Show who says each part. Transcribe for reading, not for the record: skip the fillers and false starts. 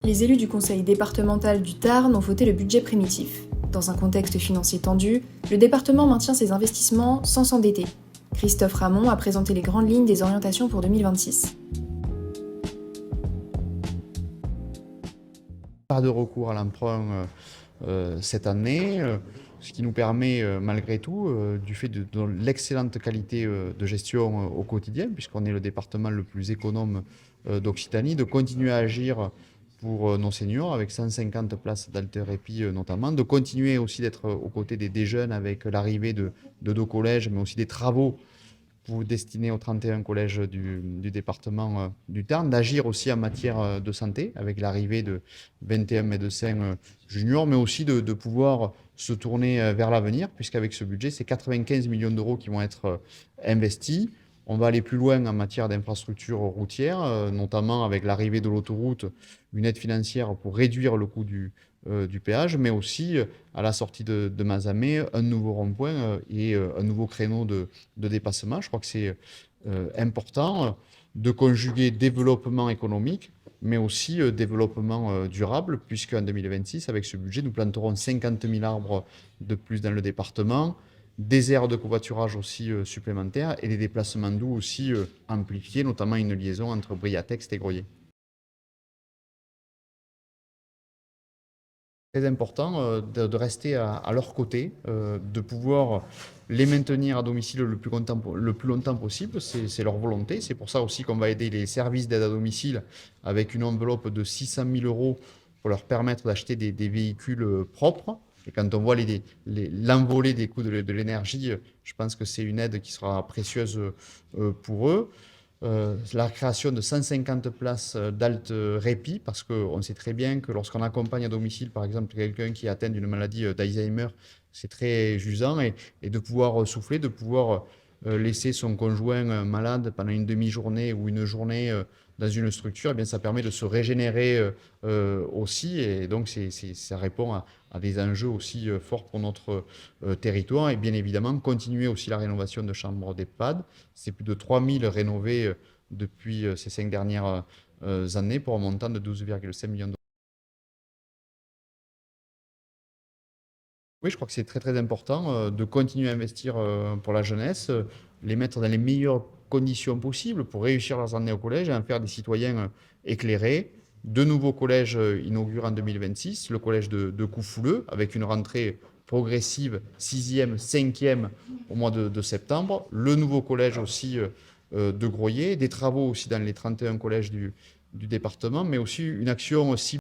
Speaker 1: Les élus du conseil départemental du Tarn ont voté le budget primitif. Dans un contexte financier tendu, le département maintient ses investissements sans s'endetter. Christophe Ramon a présenté les grandes lignes des orientations pour 2026.
Speaker 2: Pas de recours à l'emprunt cette année, ce qui nous permet malgré tout, du fait de l'excellente qualité de gestion au quotidien, puisqu'on est le département le plus économe d'Occitanie, de continuer à agir pour nos seniors avec 150 places d'haltéropie notamment, de continuer aussi d'être aux côtés des jeunes avec l'arrivée de 2 collèges, mais aussi des travaux pour destiner aux 31 collèges du département du Tarn, d'agir aussi en matière de santé, avec l'arrivée de 21 médecins juniors, mais aussi de pouvoir se tourner vers l'avenir, puisqu'avec ce budget, c'est 95 millions d'euros qui vont être investis. On va aller plus loin en matière d'infrastructures routières, notamment avec l'arrivée de l'autoroute, une aide financière pour réduire le coût du péage, mais aussi à la sortie de Mazamet, un nouveau rond-point et un nouveau créneau de dépassement. Je crois que c'est important de conjuguer développement économique, mais aussi développement durable, puisqu'en 2026, avec ce budget, nous planterons 50 000 arbres de plus dans le département, des aires de covoiturage aussi supplémentaires et des déplacements doux aussi amplifiés, notamment une liaison entre Briatex et Groyer. Très important de rester à leur côté, de pouvoir les maintenir à domicile le plus longtemps possible. C'est leur volonté. C'est pour ça aussi qu'on va aider les services d'aide à domicile avec une enveloppe de 600 000 euros pour leur permettre d'acheter des véhicules propres. Et quand on voit l'envolée des coûts de l'énergie, je pense que c'est une aide qui sera précieuse pour eux. La création de 150 places d'alt répit, parce qu'on sait très bien que lorsqu'on accompagne à domicile, par exemple, quelqu'un qui est atteint d'une maladie d'Alzheimer, c'est très usant, et de pouvoir souffler, de pouvoir laisser son conjoint malade pendant une demi-journée ou une journée dans une structure, eh bien, ça permet de se régénérer aussi, et donc ça répond à des enjeux aussi forts pour notre territoire, et bien évidemment continuer aussi la rénovation de chambres d'EHPAD. C'est plus de 3000 rénovés depuis ces 5 dernières années pour un montant de 12,5 millions d'euros. Oui, je crois que c'est très très important de continuer à investir pour la jeunesse, les mettre dans les meilleures conditions possibles pour réussir leurs années au collège et en faire des citoyens éclairés. De nouveaux collèges inaugurés en 2026, le collège de Coufouleux, avec une rentrée progressive 6e, 5e au mois de septembre. Le nouveau collège aussi de Groyer, des travaux aussi dans les 31 collèges du département, mais aussi une action ciblée